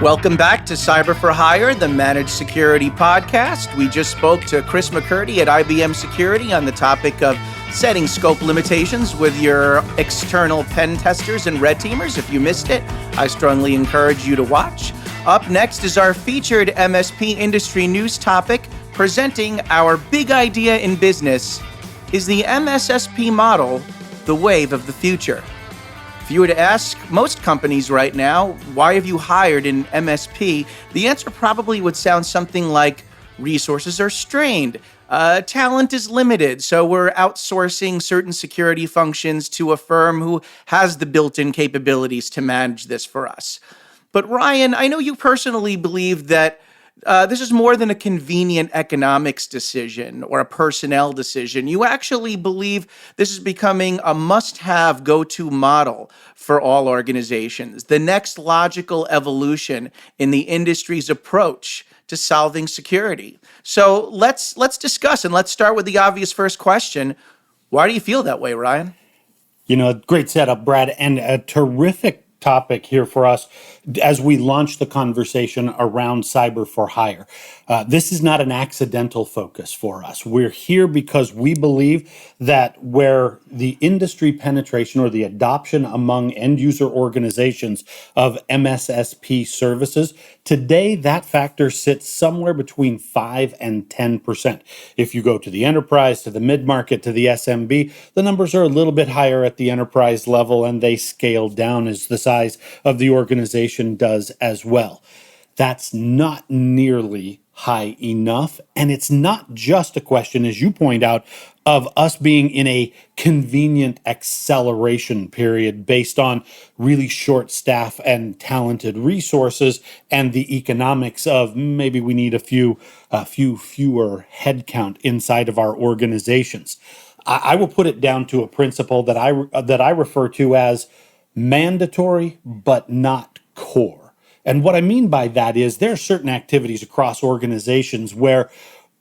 Welcome back to Cyber for Hire, the Managed Security Podcast. We just spoke to Chris McCurdy at IBM Security on the topic of setting scope limitations with your external pen testers and red teamers. If you missed it, I strongly encourage you to watch. Up next is our featured MSP industry news topic, presenting our big idea in business. Is the MSSP model the wave of the future? If you were to ask most companies right now, why have you hired an MSP? The answer probably would sound something like, resources are strained, talent is limited, so we're outsourcing certain security functions to a firm who has the built-in capabilities to manage this for us. But Ryan, I know you personally believe that this is more than a convenient economics decision or a personnel decision. You actually believe this is becoming a must-have go-to model for all organizations, the next logical evolution in the industry's approach to solving security. So let's discuss, and let's start with the obvious first question. Why do you feel that way, Ryan? Great setup, Brad, and a terrific topic here for us as we launch the conversation around cyber for hire. This is not an accidental focus for us. We're here because we believe that where the industry penetration or the adoption among end user organizations of MSSP services, today that factor sits somewhere between 5 and 10%. If you go to the enterprise, to the mid-market, to the SMB, the numbers are a little bit higher at the enterprise level, and they scale down as the size of the organization does as well. That's not nearly high enough. And it's not just a question, as you point out, of us being in a convenient acceleration period based on really short staff and talented resources and the economics of maybe we need a few fewer headcount inside of our organizations. I will put it down to a principle that I refer to as mandatory but not core. And what I mean by that is there are certain activities across organizations where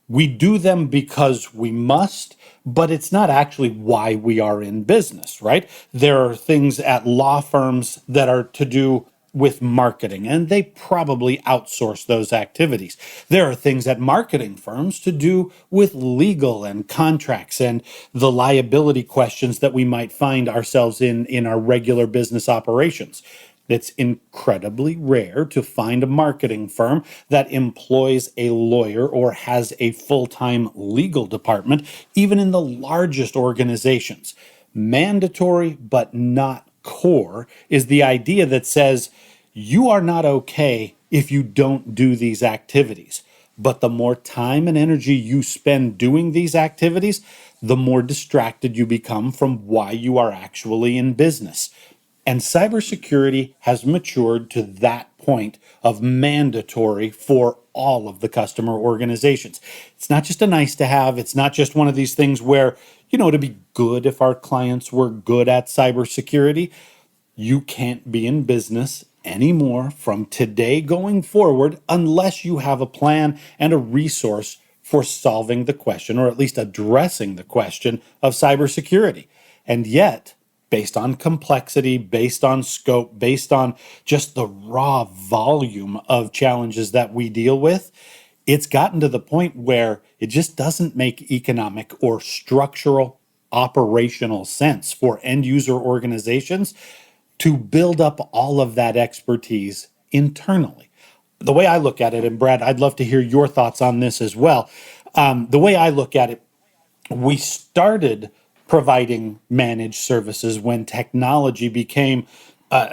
we do them because we must, but it's not actually why we are in business, right? There are things at law firms that are to do with marketing, and they probably outsource those activities. There are things at marketing firms to do with legal and contracts and the liability questions that we might find ourselves in our regular business operations. It's incredibly rare to find a marketing firm that employs a lawyer or has a full-time legal department, even in the largest organizations. Mandatory but not core is the idea that says you are not okay if you don't do these activities. But the more time and energy you spend doing these activities, the more distracted you become from why you are actually in business. And cybersecurity has matured to that point of mandatory for all of the customer organizations. It's not just a nice to have. It's not just one of these things where, to be good if our clients were good at cybersecurity. You can't be in business anymore from today going forward unless you have a plan and a resource for solving the question, or at least addressing the question of cybersecurity. And yet, based on complexity, based on scope, based on just the raw volume of challenges that we deal with, it's gotten to the point where it just doesn't make economic or structural operational sense for end user organizations to build up all of that expertise internally. The way I look at it, and Brad, I'd love to hear your thoughts on this as well. The way I look at it, we started providing managed services when technology became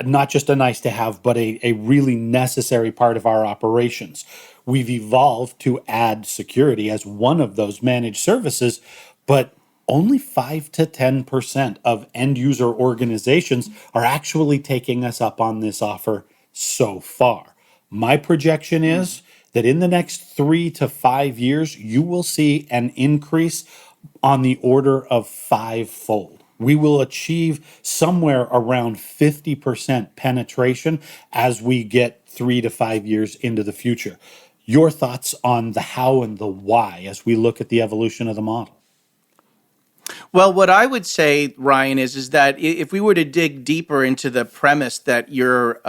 not just a nice to have, but a really necessary part of our operations. We've evolved to add security as one of those managed services, but only 5 to 10% of end user organizations are actually taking us up on this offer so far. My projection is that in the next 3 to 5 years, you will see an increase on the order of 5-fold. We will achieve somewhere around 50% penetration as we get 3 to 5 years into the future. Your thoughts on the how and the why as we look at the evolution of the model? Well, what I would say, Ryan, is that if we were to dig deeper into the premise that you're,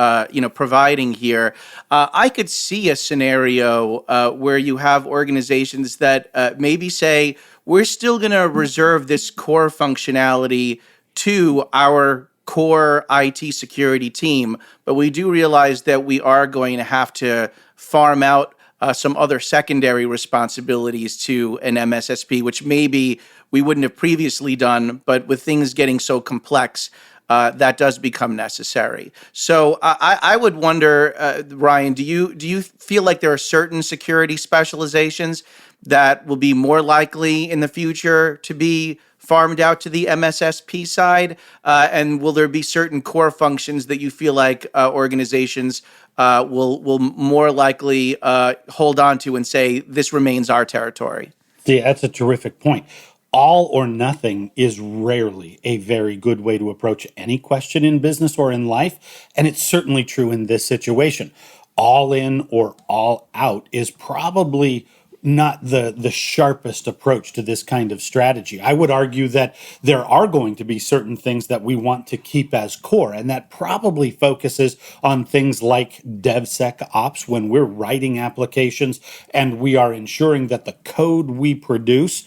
providing here, I could see a scenario where you have organizations that maybe say we're still going to reserve this core functionality to our core IT security team, but we do realize that we are going to have to farm out some other secondary responsibilities to an MSSP, which maybe we wouldn't have previously done, but with things getting so complex, that does become necessary. So I would wonder, Ryan, do you feel like there are certain security specializations that will be more likely in the future to be farmed out to the MSSP side? And will there be certain core functions that you feel like organizations will more likely hold on to and say this remains our territory? See, that's a terrific point. All or nothing is rarely a very good way to approach any question in business or in life. And it's certainly true in this situation. All in or all out is probably not the sharpest approach to this kind of strategy. I would argue that there are going to be certain things that we want to keep as core, and that probably focuses on things like DevSecOps when we're writing applications and we are ensuring that the code we produce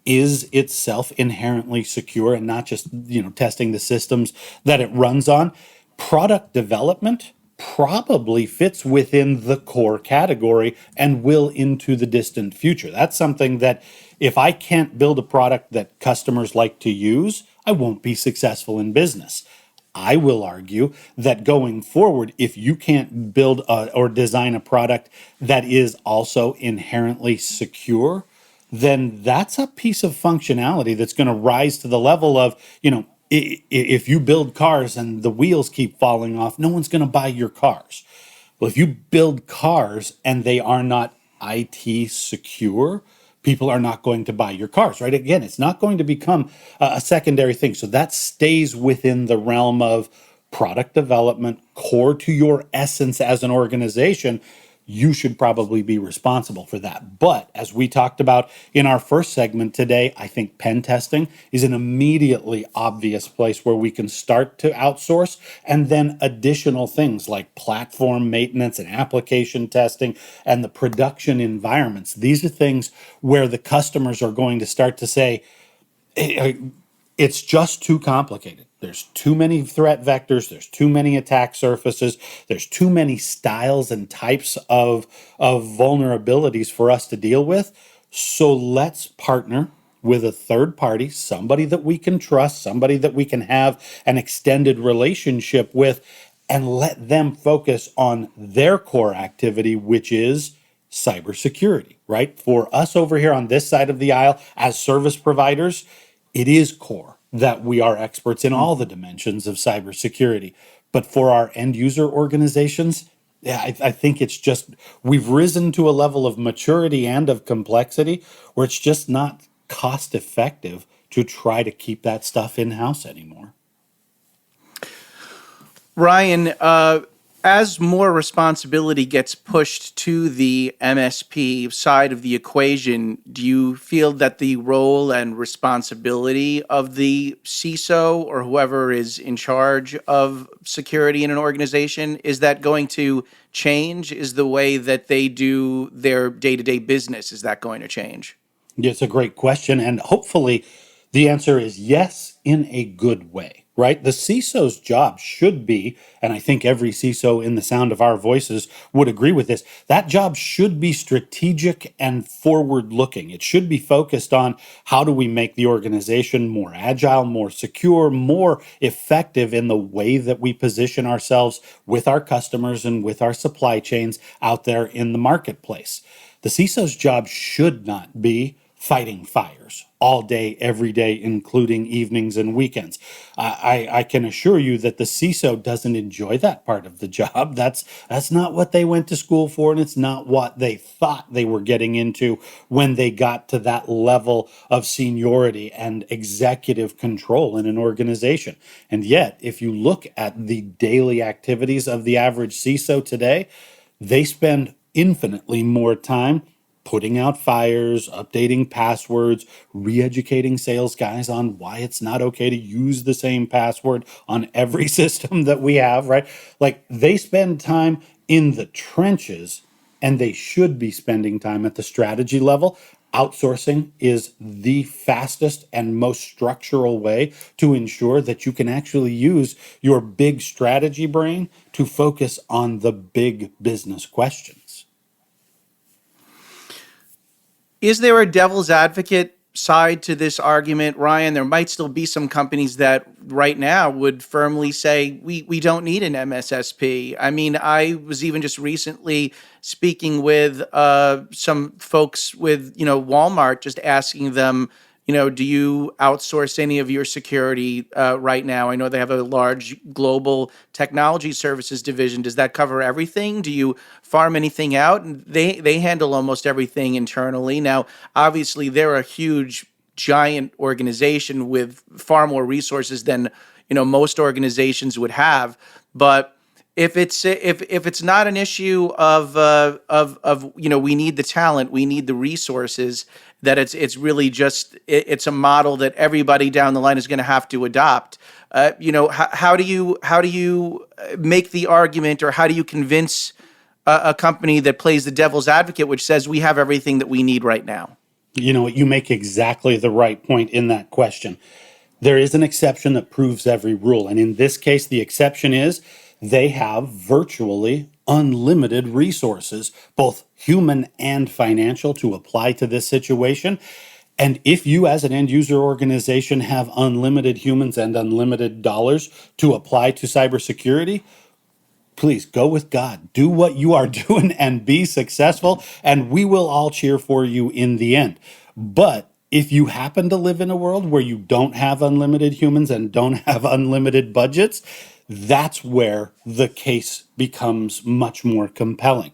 is itself inherently secure and not just testing the systems that it runs on. Product development probably fits within the core category and will into the distant future. That's something that if I can't build a product that customers like to use, I won't be successful in business. I will argue that going forward, if you can't build or design a product that is also inherently secure, then that's a piece of functionality that's going to rise to the level of, if you build cars and the wheels keep falling off, no one's going to buy your cars. Well, if you build cars and they are not IT secure, people are not going to buy your cars, right? Again, it's not going to become a secondary thing. So that stays within the realm of product development, core to your essence as an organization. You should probably be responsible for that. But as we talked about in our first segment today, I think pen testing is an immediately obvious place where we can start to outsource, and then additional things like platform maintenance and application testing and the production environments. These are things where the customers are going to start to say, it's just too complicated. There's too many threat vectors. There's too many attack surfaces. There's too many styles and types of vulnerabilities for us to deal with. So let's partner with a third party, somebody that we can trust, somebody that we can have an extended relationship with, and let them focus on their core activity, which is cybersecurity, right? For us over here on this side of the aisle as service providers, it is core that we are experts in all the dimensions of cybersecurity. But for our end user organizations, yeah, I think it's just we've risen to a level of maturity and of complexity where it's just not cost effective to try to keep that stuff in house anymore. Ryan, as more responsibility gets pushed to the MSP side of the equation, do you feel that the role and responsibility of the CISO or whoever is in charge of security in an organization, is that going to change? Is the way that they do their day-to-day business, is that going to change? It's a great question. And hopefully the answer is yes, in a good way, right? The CISO's job should be, and I think every CISO in the sound of our voices would agree with this, that job should be strategic and forward looking. It should be focused on how do we make the organization more agile, more secure, more effective in the way that we position ourselves with our customers and with our supply chains out there in the marketplace. The CISO's job should not be fighting fires all day, every day, including evenings and weekends. I can assure you that the CISO doesn't enjoy that part of the job. That's not what they went to school for, and it's not what they thought they were getting into when they got to that level of seniority and executive control in an organization. And yet, if you look at the daily activities of the average CISO today, they spend infinitely more time putting out fires, updating passwords, re-educating sales guys on why it's not okay to use the same password on every system that we have, right? Like they spend time in the trenches and they should be spending time at the strategy level. Outsourcing is the fastest and most structural way to ensure that you can actually use your big strategy brain to focus on the big business questions. Is there a devil's advocate side to this argument, Ryan? There might still be some companies that right now would firmly say we don't need an MSSP. I mean, I was even just recently speaking with some folks with, Walmart, just asking them, do you outsource any of your security right now? I know they have a large global technology services division. Does that cover everything? Do you farm anything out? And they handle almost everything internally. Now, obviously, they're a huge, giant organization with far more resources than most organizations would have. But if it's not an issue of we need the talent, we need the resources, that it's really just it's a model that everybody down the line is going to have to adopt. How do you make the argument, or how do you convince a company that plays the devil's advocate, which says we have everything that we need right now? You make exactly the right point in that question. There is an exception that proves every rule. And in this case, the exception is they have virtually unlimited resources, both human and financial, to apply to this situation. And if you, as an end user organization, have unlimited humans and unlimited dollars to apply to cybersecurity, please go with God. Do what you are doing and be successful, and we will all cheer for you in the end. But if you happen to live in a world where you don't have unlimited humans and don't have unlimited budgets, that's where the case becomes much more compelling.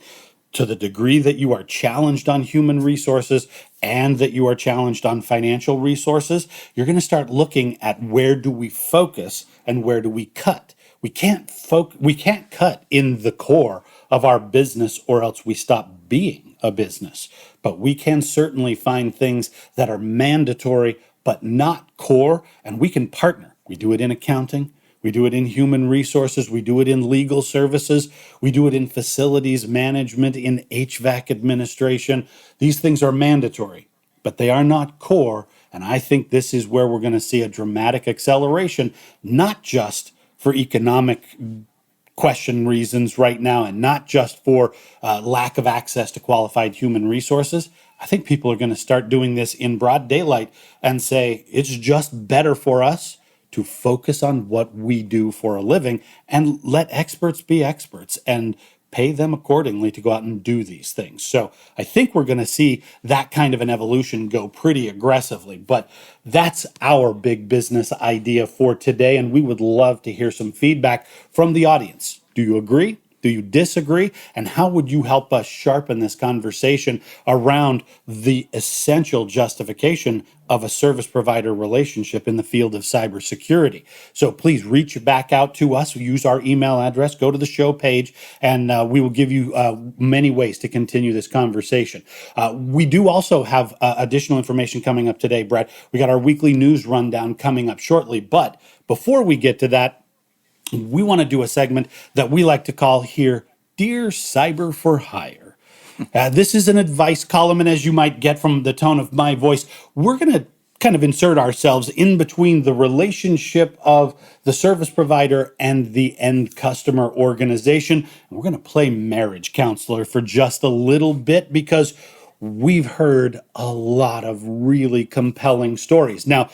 To the degree that you are challenged on human resources and that you are challenged on financial resources, you're going to start looking at where do we focus and where do we cut. We can't cut in the core of our business, or else we stop being a business. But we can certainly find things that are mandatory but not core, and we can partner. We do it in accounting, we do it in human resources, we do it in legal services, we do it in facilities management, in HVAC administration. These things are mandatory, but they are not core. And I think this is where we're going to see a dramatic acceleration, not just for economic question reasons right now, and not just for lack of access to qualified human resources. I think people are going to start doing this in broad daylight and say it's just better for us to focus on what we do for a living and let experts be experts and pay them accordingly to go out and do these things. So I think we're going to see that kind of an evolution go pretty aggressively. But that's our big business idea for today, and we would love to hear some feedback from the audience. Do you agree? Do you disagree? And how would you help us sharpen this conversation around the essential justification of a service provider relationship in the field of cybersecurity? So please reach back out to us. Use our email address. Go to the show page, and we will give you many ways to continue this conversation. We do also have additional information coming up today, Brett. We got our weekly news rundown coming up shortly. But before we get to that, we want to do a segment that we like to call here, Dear Cyber for Hire. This is an advice column, and as you might get from the tone of my voice, we're going to kind of insert ourselves in between the relationship of the service provider and the end customer organization. And we're going to play marriage counselor for just a little bit, because we've heard a lot of really compelling stories. Now,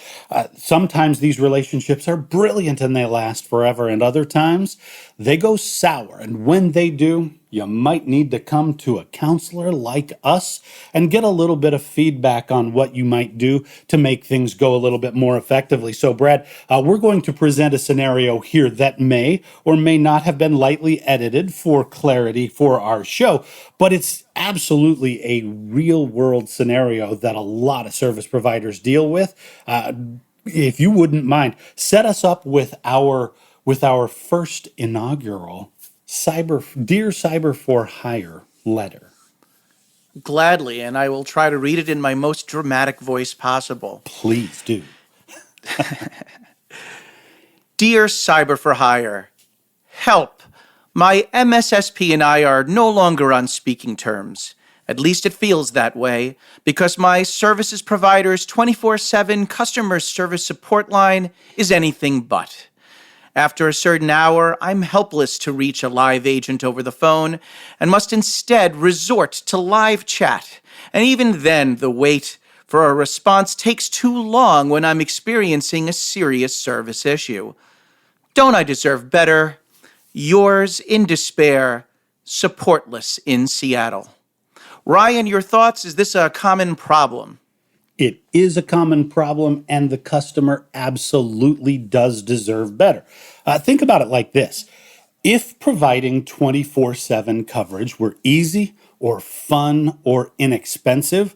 sometimes these relationships are brilliant and they last forever, and other times they go sour. And when they do, you might need to come to a counselor like us and get a little bit of feedback on what you might do to make things go a little bit more effectively. So, Brad, we're going to present a scenario here that may or may not have been lightly edited for clarity for our show, but it's absolutely a real world scenario that a lot of service providers deal with. If you wouldn't mind, set us up with our first inaugural Dear Cyber for Hire letter. Gladly, and I will try to read it in my most dramatic voice possible. Please do. Dear Cyber for Hire, help! My MSSP and I are no longer on speaking terms. At least it feels that way, because my services provider's 24/7 customer service support line is anything but. After a certain hour, I'm helpless to reach a live agent over the phone and must instead resort to live chat. And even then, the wait for a response takes too long when I'm experiencing a serious service issue. Don't I deserve better? Yours in despair, Supportless in Seattle. Ryan, your thoughts? Is this a common problem? It is a common problem, and the customer absolutely does deserve better. Think about it like this. If providing 24/7 coverage were easy or fun or inexpensive,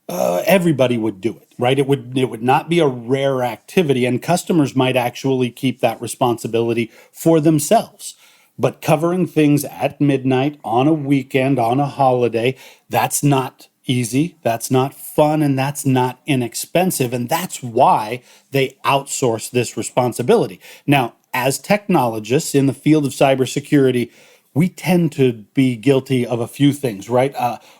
everybody would do it, right? It would not be a rare activity, and customers might actually keep that responsibility for themselves. But covering things at midnight, on a weekend, on a holiday, that's not easy, that's not fun, and that's not inexpensive. And that's why they outsource this responsibility. Now, as technologists in the field of cybersecurity, we tend to be guilty of a few things, right?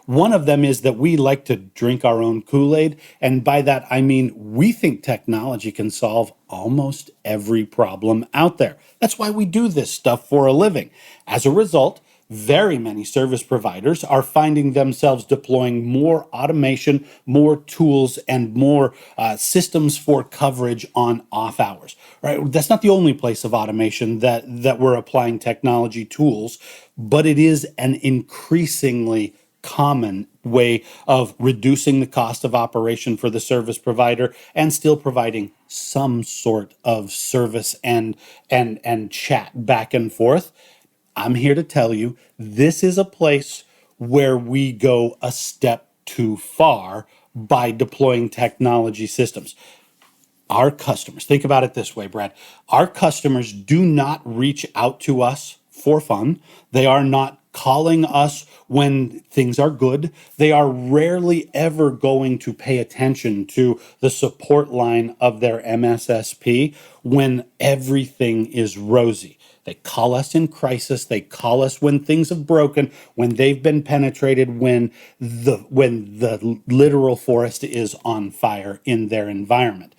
One of them is that we like to drink our own Kool-Aid. And by that, I mean, we think technology can solve almost every problem out there. That's why we do this stuff for a living. As a result, very many service providers are finding themselves deploying more automation, more tools, and more systems for coverage on off hours. Right? That's not the only place of automation that we're applying technology tools, but it is an increasingly common way of reducing the cost of operation for the service provider and still providing some sort of service and chat back and forth. I'm here to tell you, this is a place where we go a step too far by deploying technology systems. Our customers, think about it this way, Brad. Our customers do not reach out to us for fun. They are not calling us when things are good. They are rarely ever going to pay attention to the support line of their MSSP when everything is rosy. They call us in crisis. They call us when things have broken, when they've been penetrated, when the literal forest is on fire in their environment.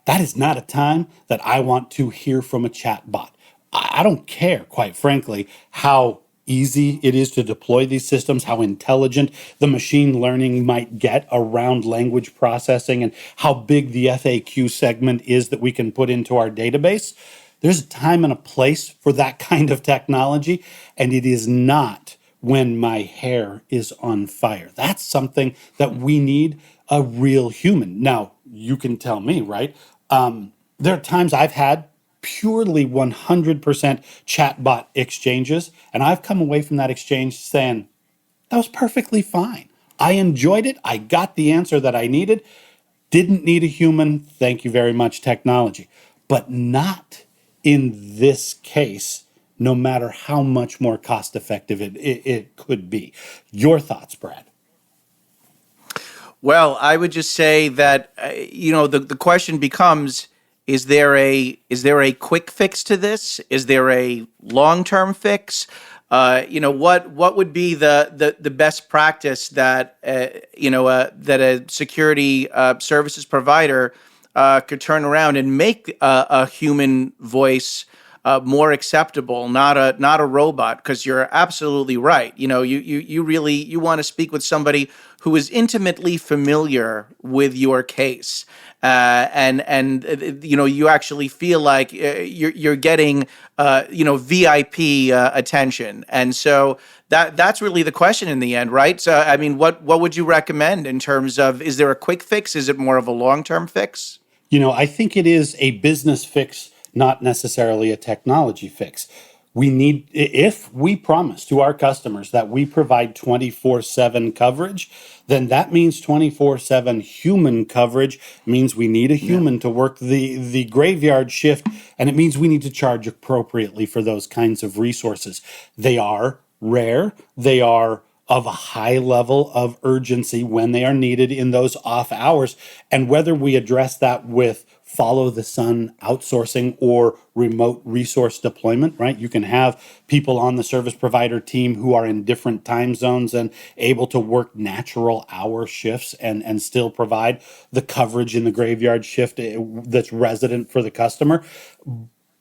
That is not a time that I want to hear from a chat bot. I don't care, quite frankly, how easy it is to deploy these systems, how intelligent the machine learning might get around language processing, and how big the FAQ segment is that we can put into our database. There's a time and a place for that kind of technology, and it is not when my hair is on fire. That's something that we need a real human. Now, you can tell me, right? There are times I've had purely 100% chatbot exchanges, and I've come away from that exchange saying, that was perfectly fine. I enjoyed it. I got the answer that I needed. Didn't need a human. Thank you very much, technology. But not in this case, no matter how much more cost effective it could be. Your thoughts, Brad? Well, I would just say that the question becomes: is there a quick fix to this? Is there a long-term fix? What would be the best practice that that a security services provider could turn around and make a human voice more acceptable, not a robot? Because you're absolutely right. You really want to speak with somebody who is intimately familiar with your case, and you actually feel like you're getting VIP attention, and so that's really the question in the end, right? So I mean, what would you recommend in terms of, is there a quick fix? Is it more of a long-term fix? I think it is a business fix, not necessarily a technology fix. If we promise to our customers that we provide 24/7 coverage, then that means 24/7 human coverage, means we need a human to work the graveyard shift, and it means we need to charge appropriately for those kinds of resources. They are rare. They are of a high level of urgency when they are needed in those off hours. And whether we address that with follow the sun outsourcing or remote resource deployment, right? You can have people on the service provider team who are in different time zones and able to work natural hour shifts and still provide the coverage in the graveyard shift that's resident for the customer.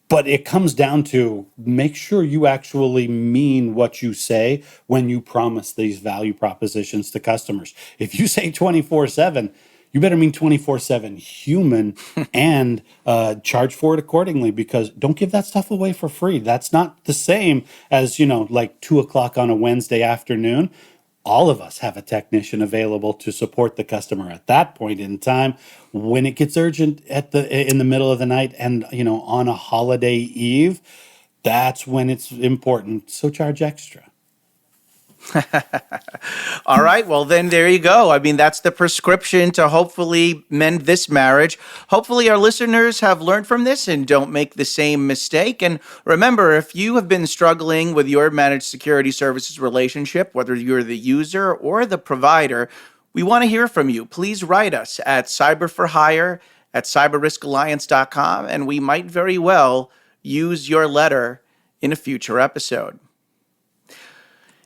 But it comes down to make sure you actually mean what you say when you promise these value propositions to customers. If you say 24/7, you better mean 24/7 human and charge for it accordingly, because don't give that stuff away for free. That's not the same as, like 2 o'clock on a Wednesday afternoon. All of us have a technician available to support the customer at that point in time. When it gets urgent in the middle of the night and on a holiday eve, that's when it's important. So charge extra. All right. Well, then there you go. I mean, that's the prescription to hopefully mend this marriage. Hopefully, our listeners have learned from this and don't make the same mistake. And remember, if you have been struggling with your managed security services relationship, whether you're the user or the provider, we want to hear from you. Please write us at cyberforhire@cyberriskalliance.com, and we might very well use your letter in a future episode.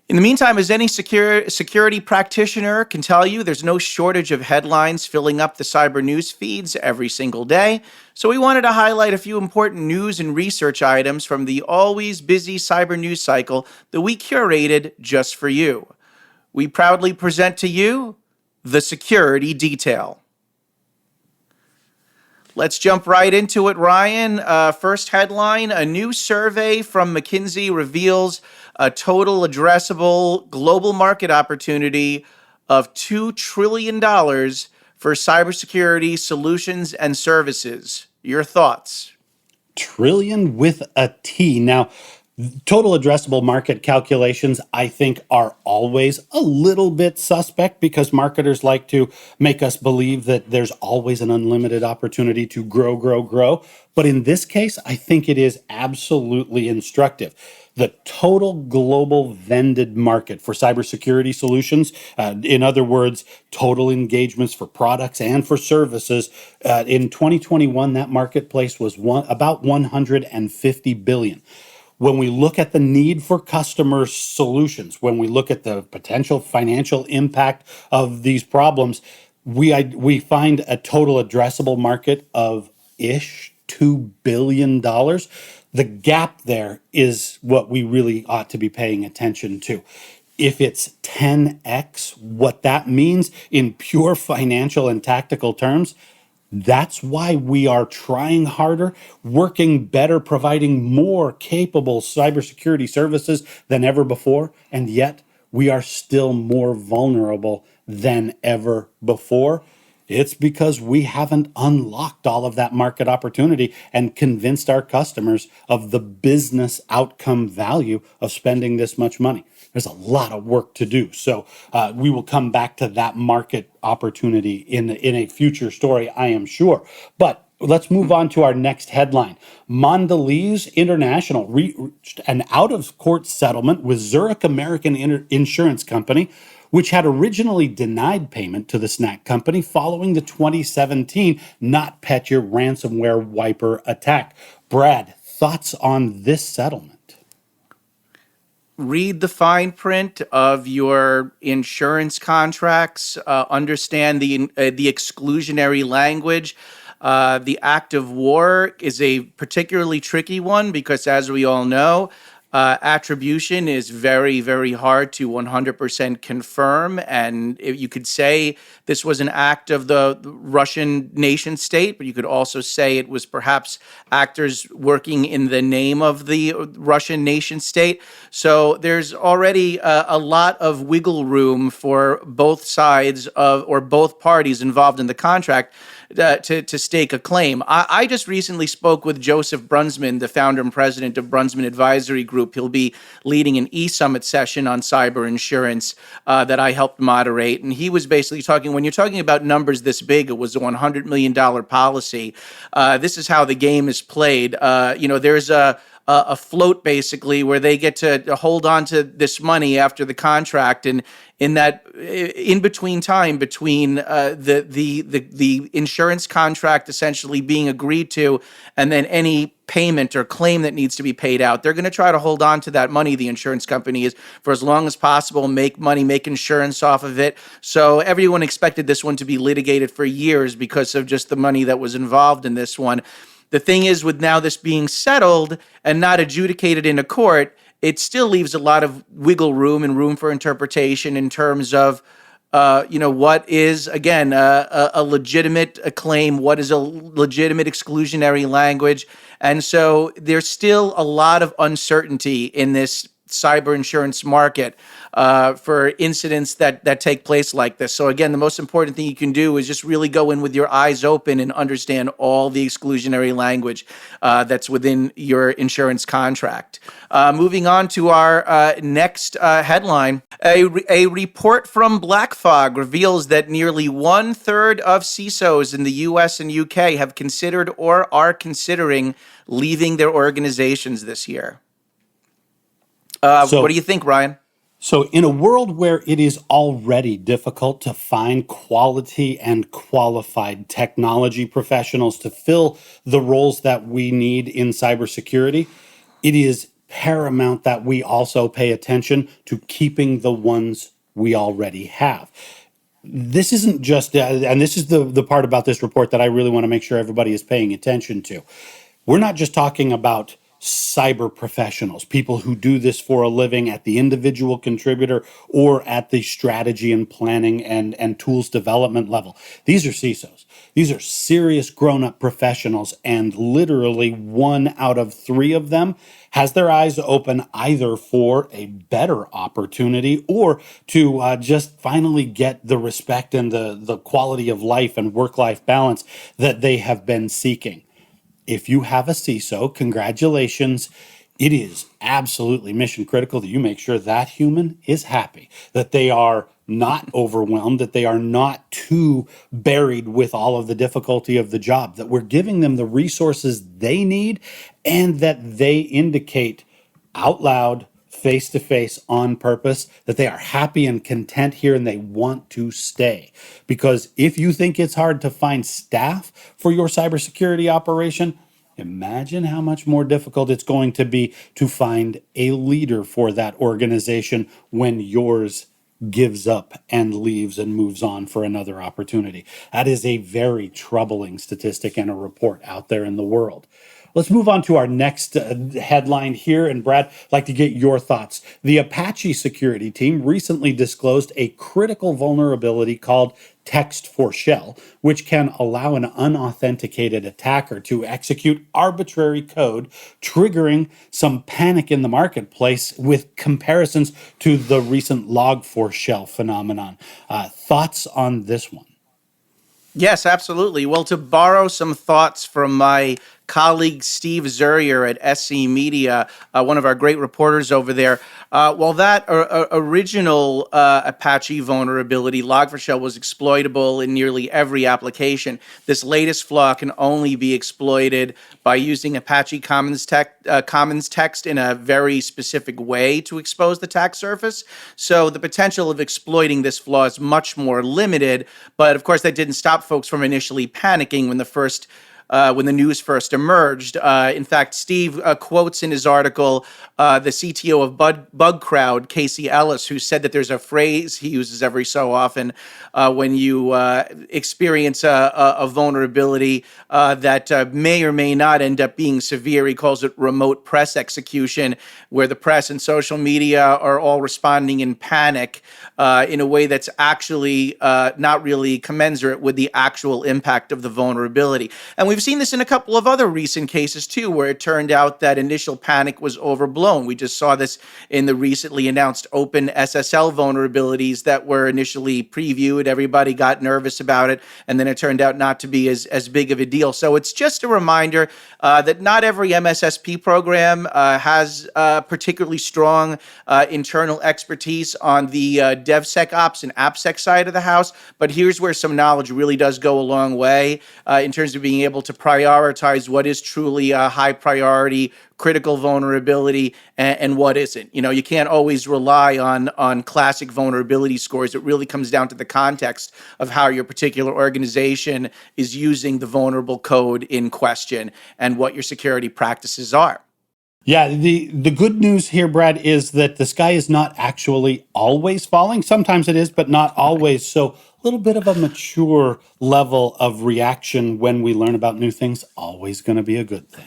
In the meantime, as any security practitioner can tell you, there's no shortage of headlines filling up the cyber news feeds every single day. So we wanted to highlight a few important news and research items from the always busy cyber news cycle that we curated just for you. We proudly present to you the security detail. Let's jump right into it, Ryan. First headline, a new survey from McKinsey reveals a total addressable global market opportunity of $2 trillion for cybersecurity solutions and services. Your thoughts? Trillion with a T. Now, total addressable market calculations, I think, are always a little bit suspect because marketers like to make us believe that there's always an unlimited opportunity to grow. But in this case, I think it is absolutely instructive. The total global vended market for cybersecurity solutions, in other words, total engagements for products and for services, in 2021, that marketplace was about $150 billion. When we look at the need for customer solutions, when we look at the potential financial impact of these problems, we find a total addressable market of $2 billion. The gap there is what we really ought to be paying attention to. If it's 10x, what that means in pure financial and tactical terms, that's why we are trying harder, working better, providing more capable cybersecurity services than ever before, and yet we are still more vulnerable than ever before. It's because we haven't unlocked all of that market opportunity and convinced our customers of the business outcome value of spending this much money. There's a lot of work to do. So we will come back to that market opportunity in a future story, I am sure. But let's move on to our next headline. Mondelez International reached an out-of-court settlement with Zurich American Insurance Company, which had originally denied payment to the snack company following the 2017 NotPetya ransomware wiper attack. Brad, thoughts on this settlement? Read the fine print of your insurance contracts, understand the exclusionary language. The act of war is a particularly tricky one because, as we all know, attribution is very, very hard to 100% confirm. And you could say this was an act of the Russian nation state, but you could also say it was perhaps actors working in the name of the Russian nation state. So there's already a lot of wiggle room for both sides or both parties involved in the contract to stake a claim. I just recently spoke with Joseph Brunsman, the founder and president of Brunsman Advisory Group. He'll be leading an eSummit session on cyber insurance that I helped moderate. And he was basically talking, when you're talking about numbers this big, it was a $100 million policy. This is how the game is played. There's a a float, basically, where they get to hold on to this money after the contract, and in that in between time between the insurance contract essentially being agreed to and then any payment or claim that needs to be paid out, they're going to try to hold on to that money, the insurance company is, for as long as possible, make money, make insurance off of it. So everyone expected this one to be litigated for years because of just the money that was involved in this one. The thing is, with now this being settled and not adjudicated in a court, it still leaves a lot of wiggle room and room for interpretation in terms of, what is, again, a legitimate claim, what is a legitimate exclusionary language. And so there's still a lot of uncertainty in this cyber insurance market for incidents that take place like this. So again, the most important thing you can do is just really go in with your eyes open and understand all the exclusionary language that's within your insurance contract. Moving on to our next headline, a report from BlackFog reveals that nearly 1/3 of CISOs in the US and UK have considered or are considering leaving their organizations this year. What do you think, Ryan? So, in a world where it is already difficult to find quality and qualified technology professionals to fill the roles that we need in cybersecurity, it is paramount that we also pay attention to keeping the ones we already have. This isn't just, and this is the part about this report that I really want to make sure everybody is paying attention to. We're not just talking about cyber professionals, people who do this for a living at the individual contributor or at the strategy and planning and tools development level. These are CISOs. These are serious grown-up professionals, and literally 1 out of 3 of them has their eyes open either for a better opportunity or to just finally get the respect and the quality of life and work-life balance that they have been seeking. If you have a CISO, congratulations. It is absolutely mission critical that you make sure that human is happy, that they are not overwhelmed, that they are not too buried with all of the difficulty of the job, that we're giving them the resources they need, and that they indicate out loud, face to face, on purpose, that they are happy and content here and they want to stay. Because if you think it's hard to find staff for your cybersecurity operation, imagine how much more difficult it's going to be to find a leader for that organization when yours gives up and leaves and moves on for another opportunity. That is a very troubling statistic and a report out there in the world. Let's move on to our next headline here. And Brad, I'd like to get your thoughts. The Apache security team recently disclosed a critical vulnerability called text for shell, which can allow an unauthenticated attacker to execute arbitrary code, triggering some panic in the marketplace with comparisons to the recent log4shell phenomenon. Thoughts on this one? Yes, absolutely. Well, to borrow some thoughts from my colleague Steve Zurier at SC Media, one of our great reporters over there, while that original Apache vulnerability, Log4Shell, was exploitable in nearly every application, this latest flaw can only be exploited by using Apache Commons text in a very specific way to expose the attack surface. So the potential of exploiting this flaw is much more limited. But of course, that didn't stop folks from initially panicking when the news first emerged. In fact, Steve quotes in his article the CTO of BugCrowd, Casey Ellis, who said that there's a phrase he uses every so often when you experience a vulnerability that may or may not end up being severe. He calls it remote press execution, where the press and social media are all responding in panic in a way that's actually not really commensurate with the actual impact of the vulnerability. And we've seen this in a couple of other recent cases too, where it turned out that initial panic was overblown. We just saw this in the recently announced open SSL vulnerabilities that were initially previewed. Everybody got nervous about it, and then it turned out not to be as big of a deal. So it's just a reminder that not every MSSP program has particularly strong internal expertise on the DevSecOps and AppSec side of the house. But here's where some knowledge really does go a long way in terms of being able to prioritize what is truly a high priority critical vulnerability and what isn't. You can't always rely on classic vulnerability scores. It really comes down to the context of how your particular organization is using the vulnerable code in question and what your security practices are. Yeah, the good news here, Brad, is that the sky is not actually always falling. Sometimes it is, but not always. So a little bit of a mature level of reaction when we learn about new things, always going to be a good thing.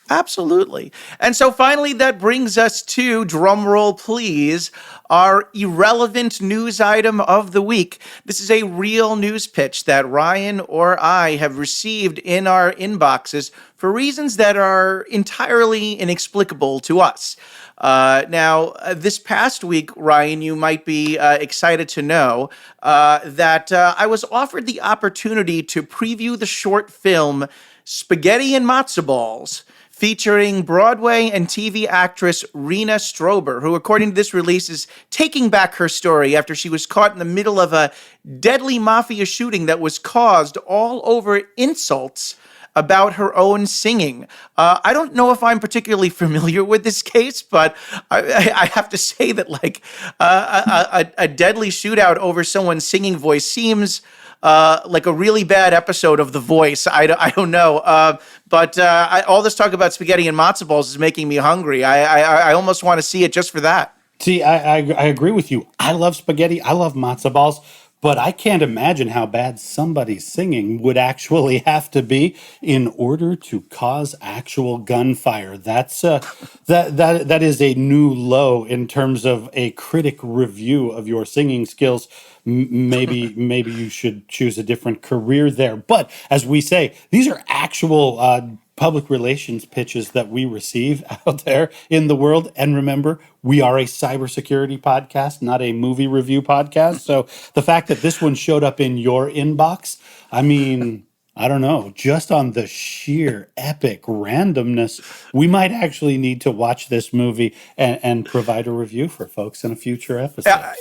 Absolutely. And so finally, that brings us to, drumroll please, our irrelevant news item of the week. This is a real news pitch that Ryan or I have received in our inboxes for reasons that are entirely inexplicable to us. Now, this past week, Ryan, you might be excited to know that I was offered the opportunity to preview the short film Spaghetti and Matzo Balls, featuring Broadway and TV actress Rena Strober, who, according to this release, is taking back her story after she was caught in the middle of a deadly mafia shooting that was caused all over insults about her own singing. I don't know if I'm particularly familiar with this case, but I have to say that a deadly shootout over someone's singing voice seems like a really bad episode of The Voice. I don't know. But all this talk about spaghetti and matzo balls is making me hungry. I almost want to see it just for that. See, I agree with you. I love spaghetti. I love matzo balls. But I can't imagine how bad somebody's singing would actually have to be in order to cause actual gunfire. That's that is a new low in terms of a critic review of your singing skills. Maybe you should choose a different career there. But as we say, these are actual public relations pitches that we receive out there in the world. And remember, we are a cybersecurity podcast, not a movie review podcast. So the fact that this one showed up in your inbox, I mean, I don't know, just on the sheer epic randomness, we might actually need to watch this movie and provide a review for folks in a future episode.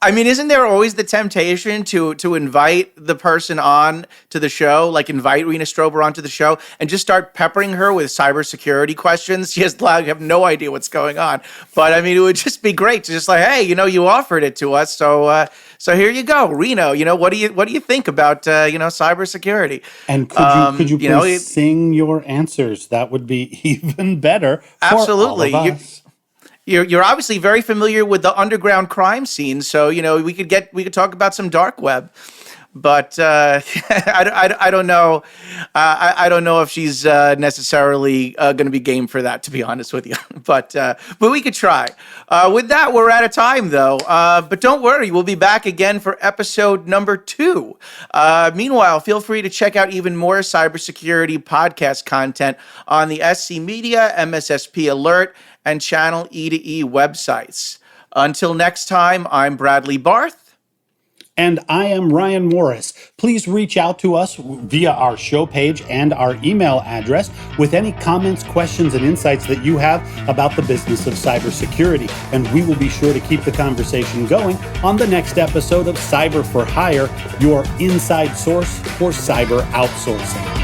I mean, isn't there always the temptation to invite the person on to the show, like invite Rena Strober onto the show and just start peppering her with cybersecurity questions? She has have no idea what's going on. But I mean, it would just be great to just like, hey, you offered it to us, so here you go, Reno. What do you think about cybersecurity? And could you please sing your answers? That would be even better. For absolutely. All of us. You're obviously very familiar with the underground crime scene, so we could talk about some dark web, but I don't know. I don't know if she's necessarily going to be game for that, to be honest with you. But we could try. With that, we're out of time though. But don't worry, we'll be back again for episode number 2. Meanwhile, feel free to check out even more cybersecurity podcast content on the SC Media, MSSP Alert, and Channel E2E websites. Until next time, I'm Bradley Barth. And I am Ryan Morris. Please reach out to us via our show page and our email address with any comments, questions, and insights that you have about the business of cybersecurity. And we will be sure to keep the conversation going on the next episode of Cyber for Hire, your inside source for cyber outsourcing.